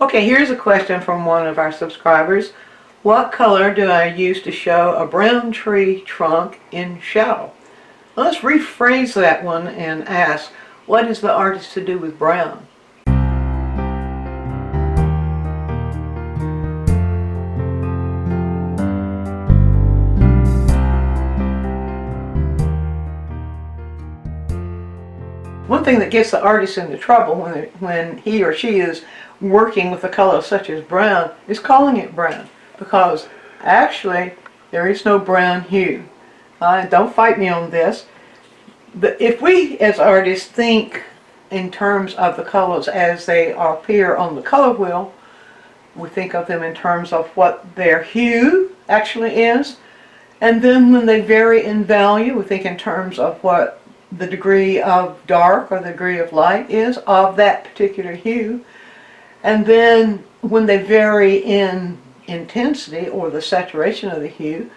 Okay, here's a question from one of our subscribers. What color do I use to show a brown tree trunk in shadow? Well, let's rephrase that one and ask, what is the artist to do with brown? One thing that gets the artist into trouble when he or she is working with a color such as brown is calling it brown, because actually there is no brown hue. Don't fight me on this. But if we as artists think in terms of the colors as they appear on the color wheel, we think of them in terms of what their hue actually is, and then when they vary in value, we think in terms of what the degree of dark or the degree of light is of that particular hue. And then when they vary in intensity or the saturation of the hue,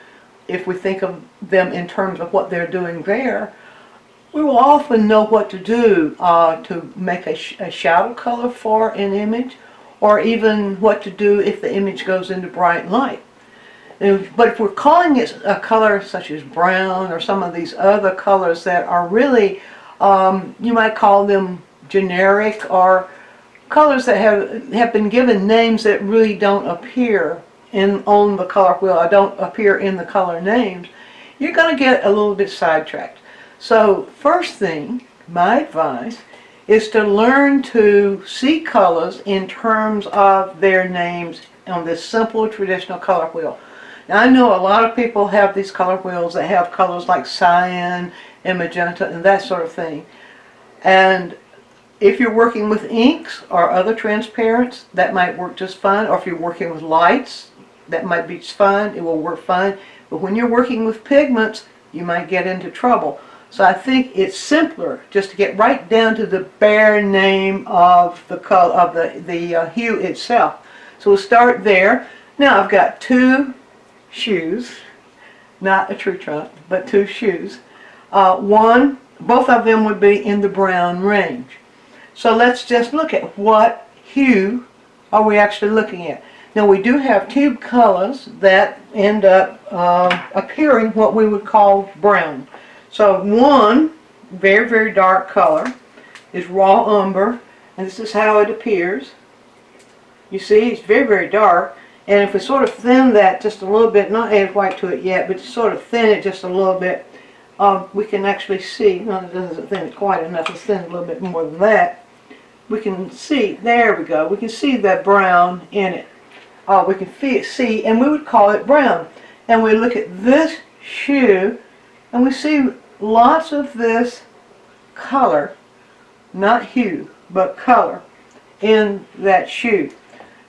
if we think of them in terms of what they're doing there, we will often know what to do to make a shadow color for an image, or even what to do if the image goes into bright light. But if we're calling it a color such as brown or some of these other colors that are really, you might call them generic, or colors that have been given names that really don't appear on the color wheel, or don't appear in the color names, you're going to get a little bit sidetracked. So first thing, my advice is to learn to see colors in terms of their names on this simple traditional color wheel. Now, I know a lot of people have these color wheels that have colors like cyan and magenta and that sort of thing. And if you're working with inks or other transparents, that might work just fine. Or if you're working with lights, that might be just fine. It will work fine. But when you're working with pigments, you might get into trouble. So I think it's simpler just to get right down to the bare name of the color, of the hue itself. So we'll start there. Now I've got two shoes, not a tree trunk, but two shoes. Both of them would be in the brown range. So let's just look at what hue are we actually looking at. Now we do have tube colors that end up appearing what we would call brown. So one very, very dark color is raw umber, and this is how it appears. You see, it's very, very dark. And if we sort of thin that just a little bit, not add white to it yet, but sort of thin it just a little bit, we can actually see, no, it doesn't thin it quite enough, let's thin it a little bit more than that. We can see, there we go, we can see that brown in it. We can see, and we would call it brown. And we look at this shoe, and we see lots of this color, not hue, but color, in that shoe.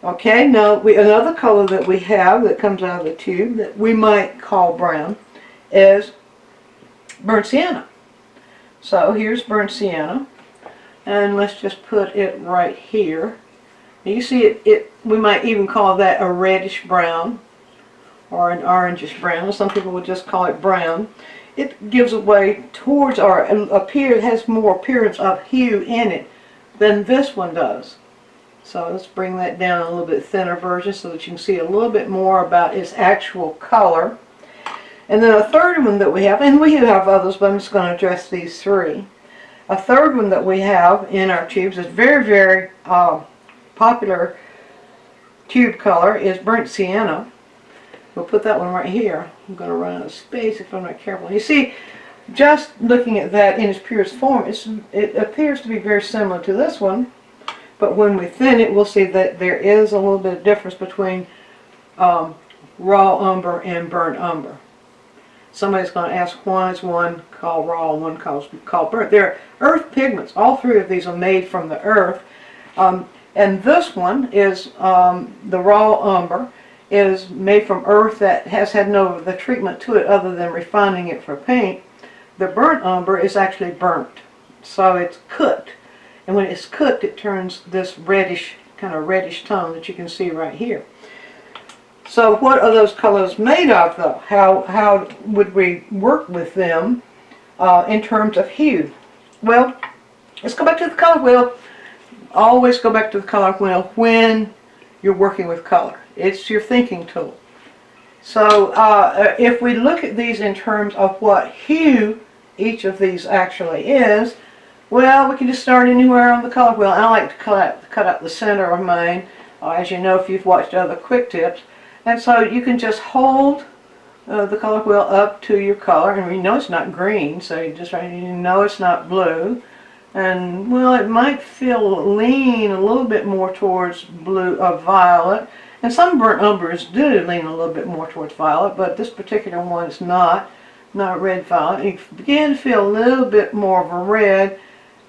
Okay, now another color that we have that comes out of the tube that we might call brown is burnt sienna. So here's burnt sienna, and let's just put it right here. You see we might even call that a reddish brown or an orangish brown. Some people would just call it brown. It gives away towards, or has more appearance of hue in it than this one does. So let's bring that down a little bit thinner version so that you can see a little bit more about its actual color. And then a third one that we have, and we have others, but I'm just going to address these three. A third one that we have in our tubes is very, very popular tube color is burnt sienna. We'll put that one right here. I'm going to run out of space if I'm not careful. You see, just looking at that in its purest form, it appears to be very similar to this one. But when we thin it, we'll see that there is a little bit of difference between raw umber and burnt umber. Somebody's going to ask, why is one called raw and one called burnt? They're earth pigments. All three of these are made from the earth. And this one is, the raw umber, is made from earth that has had no other treatment to it other than refining it for paint. The burnt umber is actually burnt. So it's cooked. And when it's cooked, it turns this reddish, kind of reddish tone that you can see right here. So what are those colors made of, though? How would we work with them in terms of hue? Well, let's go back to the color wheel. Always go back to the color wheel when you're working with color. It's your thinking tool. So if we look at these in terms of what hue each of these actually is, well, we can just start anywhere on the color wheel. I like to cut out the center of mine, as you know if you've watched other quick tips. And so you can just hold the color wheel up to your color, and you know it's not green, so you know it's not blue. And well, it might lean a little bit more towards blue or violet. And some burnt umbers do lean a little bit more towards violet, but this particular one is not red violet. You begin to feel a little bit more of a red,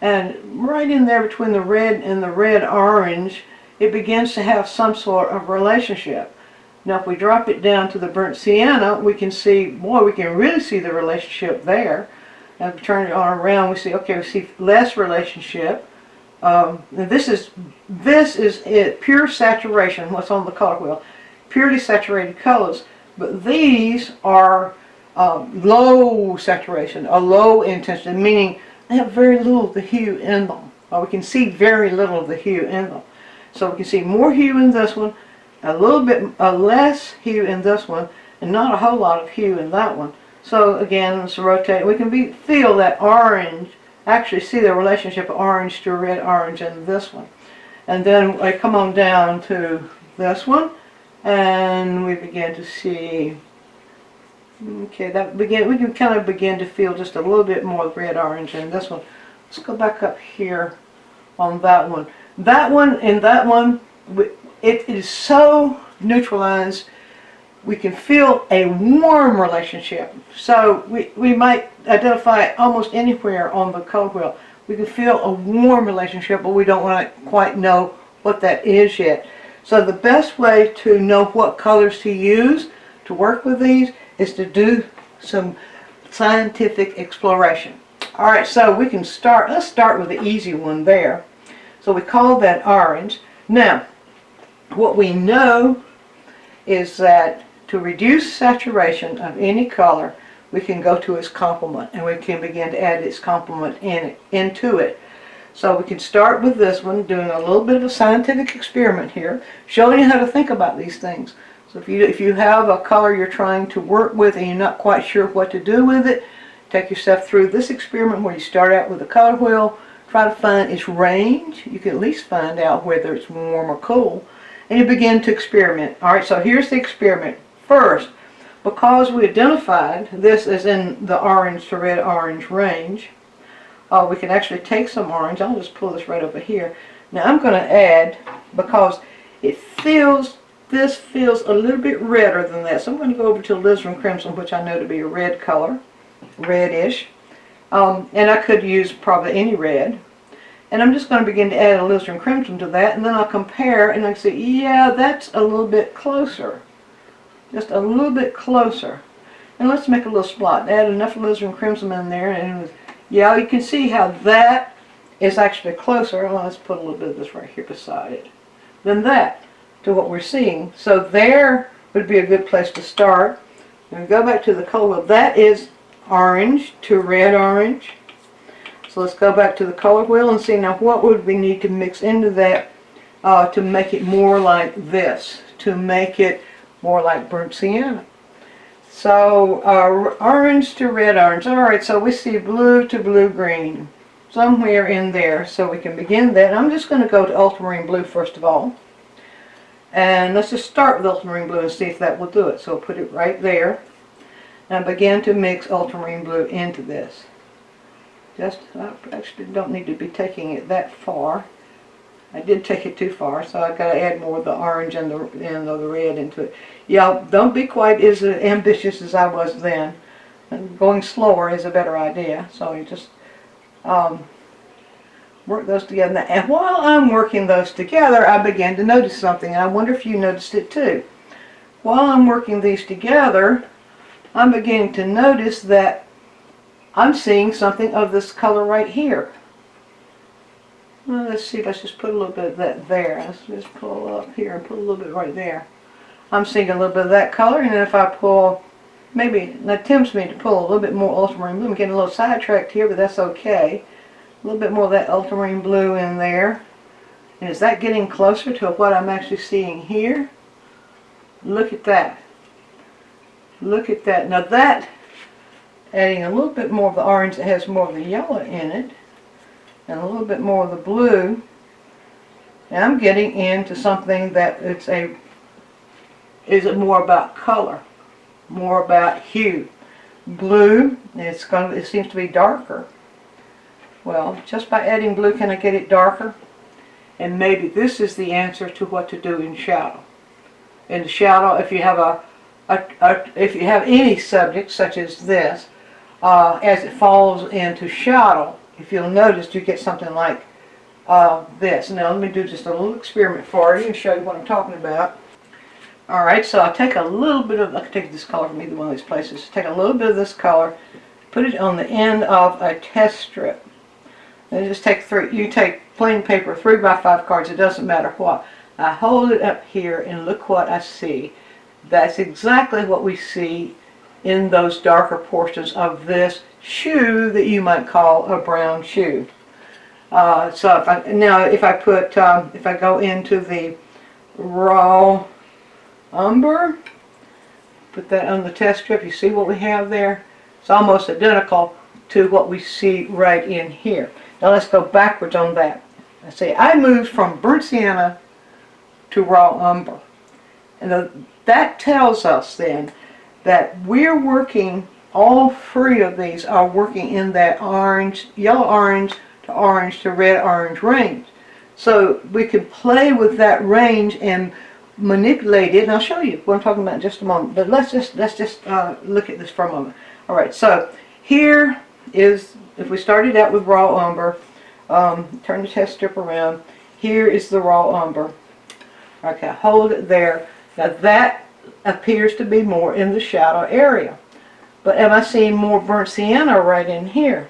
and right in there between the red and the red orange, it begins to have some sort of relationship. Now if we drop it down to the burnt sienna, we can see, boy, we can really see the relationship there. And if we turn it on around, we see, okay, we see less relationship. This is it, pure saturation, what's on the color wheel. Purely saturated colors. But these are low saturation, or low intensity, meaning they have very little of the hue in them. Or we can see very little of the hue in them. So we can see more hue in this one, a little bit less hue in this one, and not a whole lot of hue in that one. So again, let's rotate. We can feel that orange, actually see the relationship of orange to red orange in this one. And then I come on down to this one, and we begin to see, okay, we can kind of begin to feel just a little bit more red orange in this one. Let's go back up here on that one. That one and that one, it is so neutralized. We can feel a warm relationship. So we might identify almost anywhere on the color wheel. We can feel a warm relationship, but we don't want to quite know what that is yet. So the best way to know what colors to use to work with these is to do some scientific exploration. Alright, so we can start, let's start with the easy one there. So we call that orange. Now, what we know is that to reduce saturation of any color, we can go to its complement, and we can begin to add its complement into it. So we can start with this one, doing a little bit of a scientific experiment here, showing you how to think about these things. So if you have a color you're trying to work with and you're not quite sure what to do with it, take yourself through this experiment where you start out with a color wheel, try to find its range. You can at least find out whether it's warm or cool, and you begin to experiment. Alright, so here's the experiment. First, because we identified this as in the orange to red orange range, we can actually take some orange. I'll just pull this right over here. Now I'm going to add, because this feels a little bit redder than that, so I'm going to go over to alizarin crimson, which I know to be a red color, reddish, and I could use probably any red. And I'm just going to begin to add alizarin crimson to that, and then I'll compare, and I can say, yeah, that's a little bit closer. Just a little bit closer. And let's make a little splot. Add enough alizarin crimson in there, and yeah, you can see how that is actually closer. Well, let's put a little bit of this right here beside it. Than that to what we're seeing. So there would be a good place to start. And go back to the color wheel. That is orange to red orange. So let's go back to the color wheel and see now what would we need to mix into that to make it more like this, to make it more like burnt sienna. So orange to red orange. Alright, so we see blue to blue green somewhere in there, so we can begin that. I'm just going to go to ultramarine blue first of all, and let's just start with ultramarine blue and see if that will do it. So I'll put it right there and begin to mix ultramarine blue into this. I actually don't need to be taking it that far. I did take it too far, so I've got to add more of the orange and the red into it. Yeah, don't be quite as ambitious as I was then. And going slower is a better idea. So you just work those together. And while I'm working those together, I began to notice something. I wonder if you noticed it too. While I'm working these together, I'm beginning to notice that I'm seeing something of this color right here. Well, let's see, let's just put a little bit of that there. Let's just pull up here and put a little bit right there. I'm seeing a little bit of that color, and then if I pull, maybe that tempts me to pull a little bit more ultramarine blue. I'm getting a little sidetracked here, but that's okay. A little bit more of that ultramarine blue in there. And is that getting closer to what I'm actually seeing here? Look at that. Look at that. Now that, adding a little bit more of the orange that has more of the yellow in it, and a little bit more of the blue, and I'm getting into something that is more about color, more about hue. Blue, it seems to be darker. Well, just by adding blue, can I get it darker? And maybe this is the answer to what to do in shadow. In the shadow, if you have if you have any subject such as this, as it falls into shadow, if you'll notice, you get something like this. Now let me do just a little experiment for you and show you what I'm talking about. Alright, so I'll take a little bit of, I can take this color from either one of these places. Take a little bit of this color, put it on the end of a test strip. And just take you take plain paper, 3x5 cards, it doesn't matter what. I hold it up here and look what I see. That's exactly what we see in those darker portions of this shoe that you might call a brown shoe. So if I go into the raw umber, put that on the test strip, you see what we have there? It's almost identical to what we see right in here. Now let's go backwards on that. Let's see, I moved from burnt sienna to raw umber. And that tells us then that we're working, all three of these are working in that orange, yellow orange to red orange range. So we can play with that range and manipulate it, and I'll show you what I'm talking about in just a moment. But let's just look at this for a moment. All right, so here is, if we started out with raw umber, turn the test strip around. Here is the raw umber. Okay, hold it there. Now that appears to be more in the shadow area. But am I seeing more burnt sienna right in here?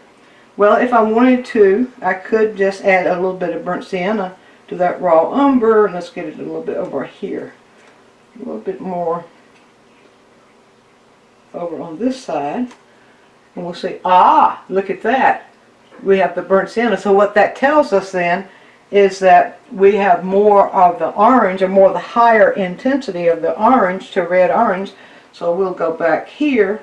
Well, if I wanted to, I could just add a little bit of burnt sienna to that raw umber, and let's get it a little bit over here. A little bit more over on this side. And we'll see, look at that. We have the burnt sienna. So what that tells us then is that we have more of the orange, or more of the higher intensity of the orange to red orange. So we'll go back here.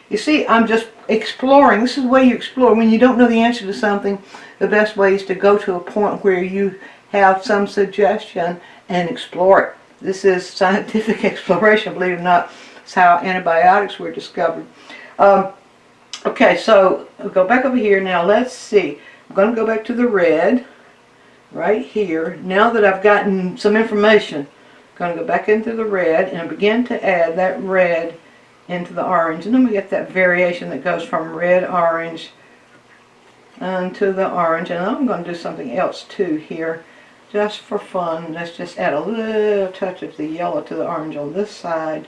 You see, I'm just exploring. This is the way you explore. When you don't know the answer to something, the best way is to go to a point where you have some suggestion and explore it. This is scientific exploration, believe it or not. It's how antibiotics were discovered. Okay, so we'll go back over here. Now let's see. I'm going to go back to the red right here. Now that I've gotten some information, I'm going to go back into the red and begin to add that red into the orange. And then we get that variation that goes from red, orange, into the orange. And I'm going to do something else too here, just for fun. Let's just add a little touch of the yellow to the orange on this side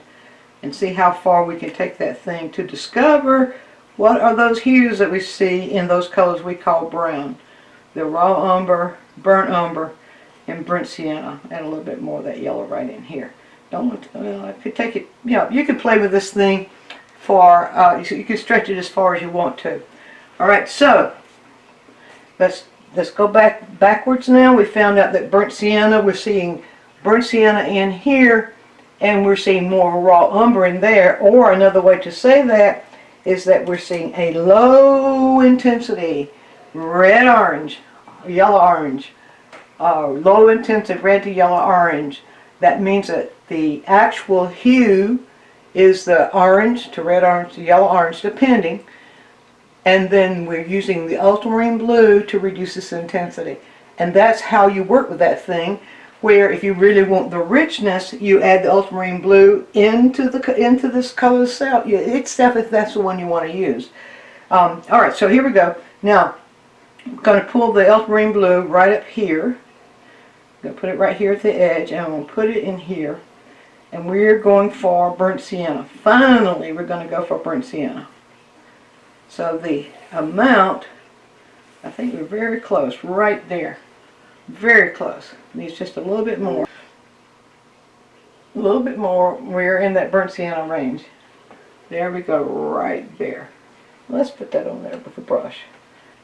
and see how far we can take that thing to discover what are those hues that we see in those colors we call brown. The raw umber, burnt umber, and burnt sienna. Add a little bit more of that yellow right in here. I could take it, you could play with this thing for, you can stretch it as far as you want to. Alright, so let's go backwards now. We found out that burnt sienna, we're seeing burnt sienna in here, and we're seeing more raw umber in there. Or another way to say that is that we're seeing a low intensity red orange, yellow orange, low intensity red to yellow orange. That means that the actual hue is the orange to red orange to yellow orange, depending. And then we're using the ultramarine blue to reduce this intensity. And that's how you work with that thing, where if you really want the richness, you add the ultramarine blue into this color itself, if that's the one you want to use. Alright, so here we go. Now, I'm going to pull the ultramarine blue right up here. I'm going to put it right here at the edge, and I'm going to put it in here. And we're going for burnt sienna. Finally, we're going to go for burnt sienna. So the amount, I think we're very close, right there. Very close. Needs just a little bit more. A little bit more. We're in that burnt sienna range. There we go, right there. Let's put that on there with a brush.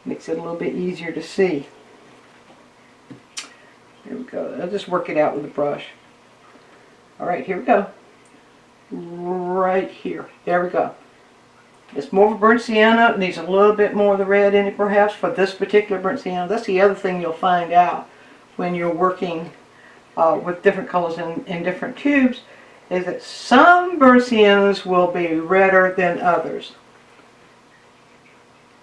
Makes it a little bit easier to see. Here we go. I'll just work it out with the brush. Alright, here we go. Right here. There we go. It's more of a burnt sienna. It needs a little bit more of the red in it perhaps for this particular burnt sienna. That's the other thing you'll find out when you're working with different colors in different tubes, is that some burnt siennas will be redder than others.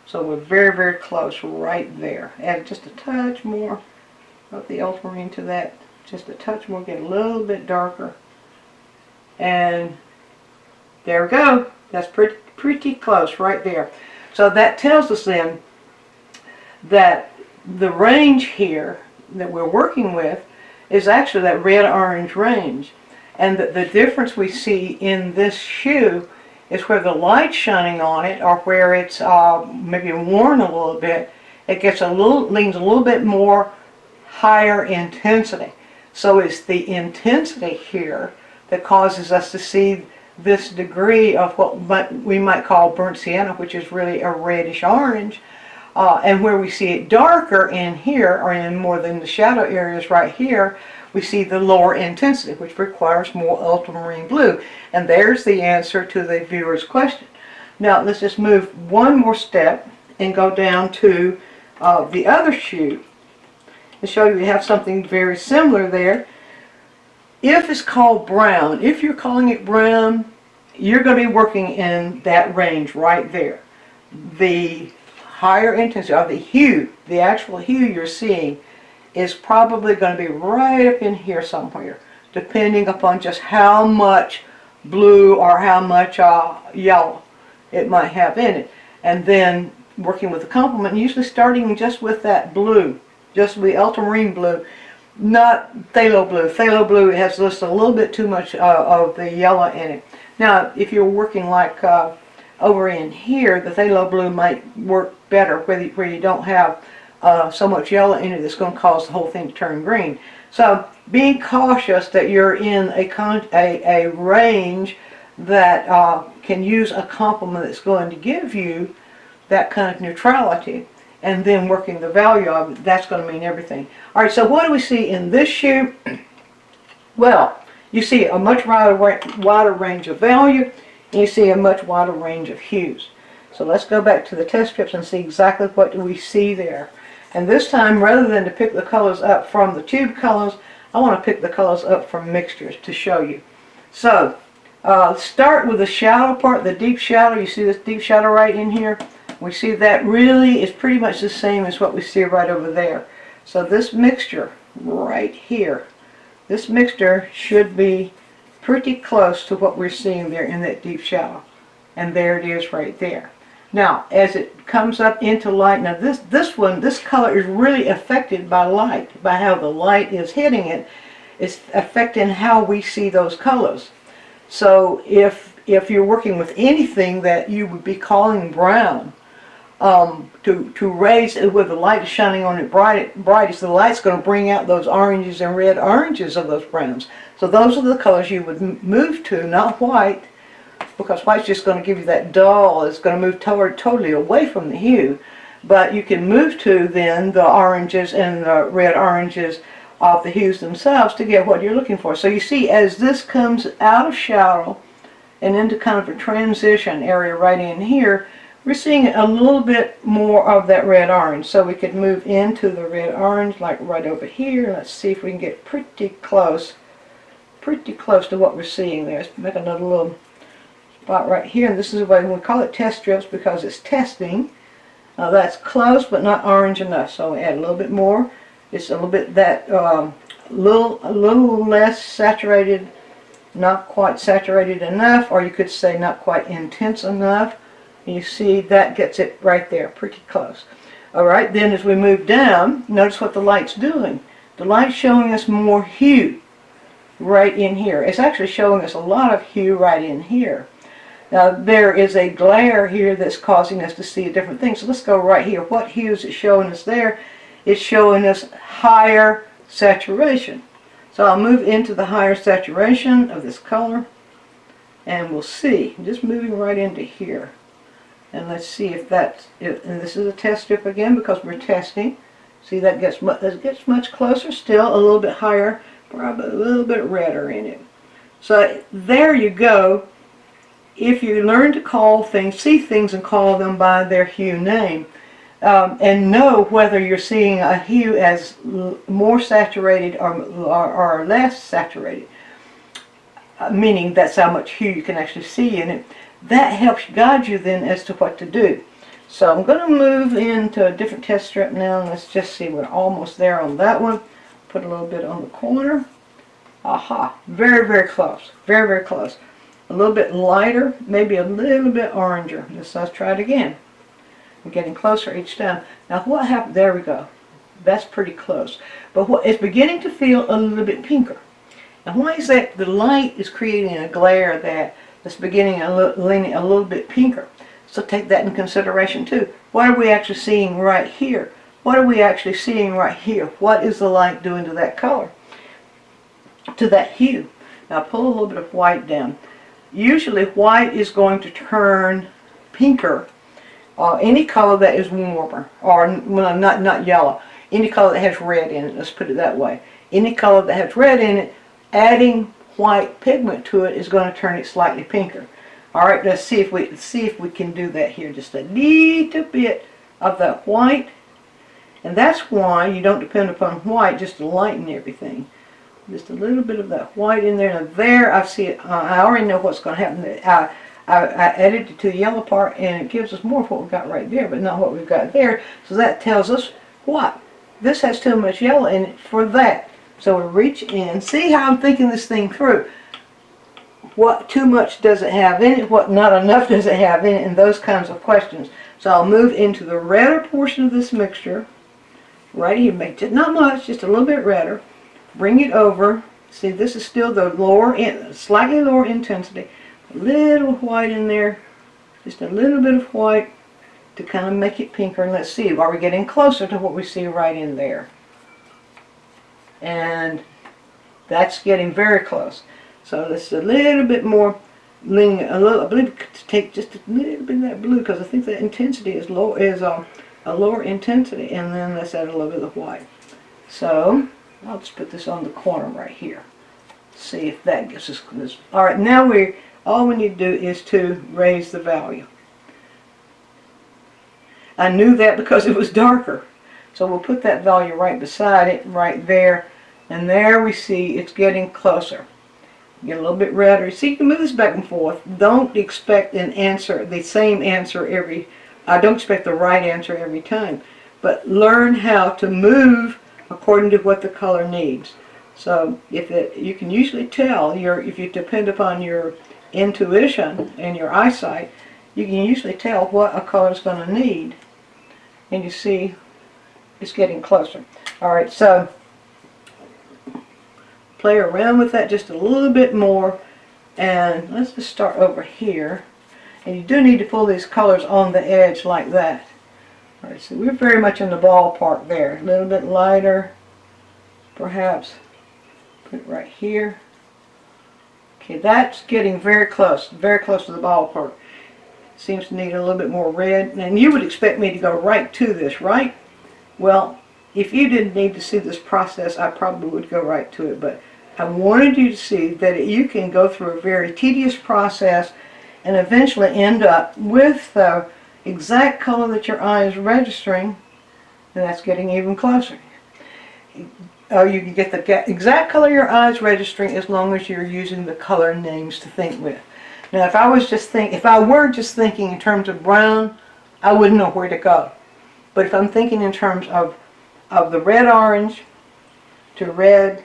So we're very, very close right there. Add just a touch more of the ultramarine to that. Just a touch more, get a little bit darker. And there we go. That's pretty close right there. So that tells us then that the range here that we're working with is actually that red-orange range. And that the difference we see in this hue is where the light's shining on it, or where it's maybe worn a little bit, it gets leans a little bit more higher intensity. So it's the intensity here that causes us to see this degree of what we might call burnt sienna, which is really a reddish orange. And where we see it darker in here, or in more than the shadow areas right here, we see the lower intensity, which requires more ultramarine blue. And there's the answer to the viewer's question. Now let's just move one more step and go down to the other shoot and show you we have something very similar there. If it's called brown, if you're calling it brown, you're going to be working in that range right there. The higher intensity, or the hue, the actual hue you're seeing, is probably going to be right up in here somewhere, depending upon just how much blue or how much yellow it might have in it. And then working with the complement, usually starting just with that blue, just the ultramarine blue, not phthalo blue. Phthalo blue has just a little bit too much of the yellow in it. Now, if you're working like over in here, the phthalo blue might work better where you don't have so much yellow in it that's going to cause the whole thing to turn green. So being cautious that you're in a range that can use a complement that's going to give you that kind of neutrality, and then working the value of it, that's going to mean everything. Alright, so what do we see in this shoe? Well, you see a much wider range of value, and you see a much wider range of hues. So let's go back to the test strips and see exactly what we see there. And this time, rather than to pick the colors up from the tube colors, I want to pick the colors up from mixtures to show you. So, start with the shadow part, the deep shadow. You see this deep shadow right in here? We see that really is pretty much the same as what we see right over there. So this mixture right here, this mixture should be pretty close to what we're seeing there in that deep shadow. And there it is right there. Now, as it comes up into light, now this color is really affected by light, by how the light is hitting it. It's affecting how we see those colors. So if you're working with anything that you would be calling brown, to raise it where the light is shining on it brightest, the light's going to bring out those oranges and red oranges of those browns. So those are the colors you would move to, not white, because white's just going to give you that dull. It's going to move totally away from the hue. But you can move to then the oranges and the red oranges of the hues themselves to get what you're looking for. So you see, as this comes out of shadow and into kind of a transition area right in here, we're seeing a little bit more of that red orange. So we could move into the red orange like right over here. Let's see if we can get pretty close to what we're seeing there. Let's make another little spot right here. And this is why we call it test strips, because it's testing. That's close but not orange enough. So we add a little bit more. It's a little bit that a little less saturated, not quite saturated enough, or you could say not quite intense enough. You see that gets it right there, pretty close. Alright, then as we move down, notice what the light's doing. The light's showing us more hue right in here. It's actually showing us a lot of hue right in here. Now there is a glare here that's causing us to see a different thing. So let's go right here. What hue is it showing us there? It's showing us higher saturation. So I'll move into the higher saturation of this color, and we'll see. I'm just moving right into here. And let's see if that's it. And this is a test strip again because we're testing. See, that gets much closer, still a little bit higher, probably a little bit redder in it. So there you go. If you learn to call things, see things and call them by their hue name, and know whether you're seeing a hue as more saturated or less saturated, meaning that's how much hue you can actually see in it, that helps guide you then as to what to do. So I'm going to move into a different test strip now, and let's just see, we're almost there on that one. Put a little bit on the corner. Aha, very, very close, very, very close. A little bit lighter, maybe a little bit oranger. Let's try it again. I'm getting closer each time. Now what happened? There we go. That's pretty close. But it's beginning to feel a little bit pinker. Now why is that? The light is creating a glare that's beginning leaning a little bit pinker. So take that in consideration too. What are we actually seeing right here? What are we actually seeing right here? What is the light doing to that color? To that hue? Now pull a little bit of white down. Usually white is going to turn pinker. Any color that is warmer, or well, not yellow. Any color that has red in it, let's put it that way. Any color that has red in it, adding white pigment to it is going to turn it slightly pinker. Alright, let's see if we can do that here. Just a little bit of that white. And that's why you don't depend upon white just to lighten everything. Just a little bit of that white in there. Now there, I see it. I already know what's going to happen. I added it to the yellow part, and it gives us more of what we've got right there, but not what we've got there. So that tells us what? This has too much yellow in it for that. So we reach in. See how I'm thinking this thing through. What too much does it have in it? What not enough does it have in it? And those kinds of questions. So I'll move into the redder portion of this mixture. Right here, make it not much, just a little bit redder. Bring it over. See, this is still the slightly lower intensity. A little white in there. Just a little bit of white to kind of make it pinker. And let's see, are we getting closer to what we see right in there? And that's getting very close. So let's a little bit more, I believe take just a little bit of that blue, because I think that intensity is low, a lower intensity, and then let's add a little bit of white. So I'll just put this on the corner right here. See if that gives us this. All right, now all we need to do is to raise the value. I knew that because it was darker. So we'll put that value right beside it, right there, and there we see it's getting closer. Get a little bit redder. See, you can move this back and forth. Don't expect an answer, the same answer don't expect the right answer every time. But learn how to move according to what the color needs. So you can usually tell, if you depend upon your intuition and your eyesight, you can usually tell what a color is going to need. And you see it's getting closer. Alright, so play around with that just a little bit more, and let's just start over here. And you do need to pull these colors on the edge like that. Alright, so we're very much in the ballpark there. A little bit lighter, perhaps. Put it right here. Okay, that's getting very close to the ballpark. Seems to need a little bit more red. And you would expect me to go right to this, right? Well, if you didn't need to see this process, I probably would go right to it. But I wanted you to see that you can go through a very tedious process and eventually end up with the exact color that your eye is registering, and that's getting even closer. You can get the exact color your eye is registering as long as you're using the color names to think with. Now, if I were just thinking in terms of brown, I wouldn't know where to go. But if I'm thinking in terms of the red-orange to red,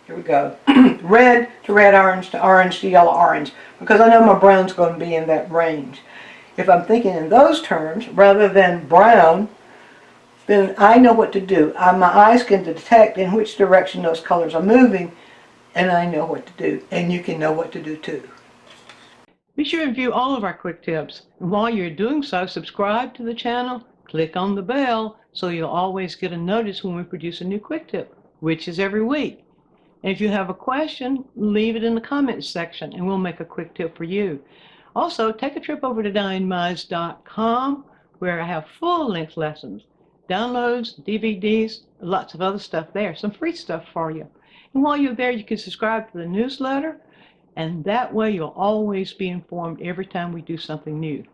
here we go, red to red-orange to orange to yellow-orange, because I know my brown's going to be in that range. If I'm thinking in those terms, rather than brown, then I know what to do. My eyes can detect in which direction those colors are moving, and I know what to do, and you can know what to do too. Be sure and view all of our quick tips. And while you're doing so, subscribe to the channel, click on the bell, so you'll always get a notice when we produce a new quick tip, which is every week. And if you have a question, leave it in the comments section, and we'll make a quick tip for you. Also, take a trip over to DyingMinds.com, where I have full-length lessons downloads, DVDs, lots of other stuff there, some free stuff for you. And while you're there, you can subscribe to the newsletter, and that way you'll always be informed every time we do something new.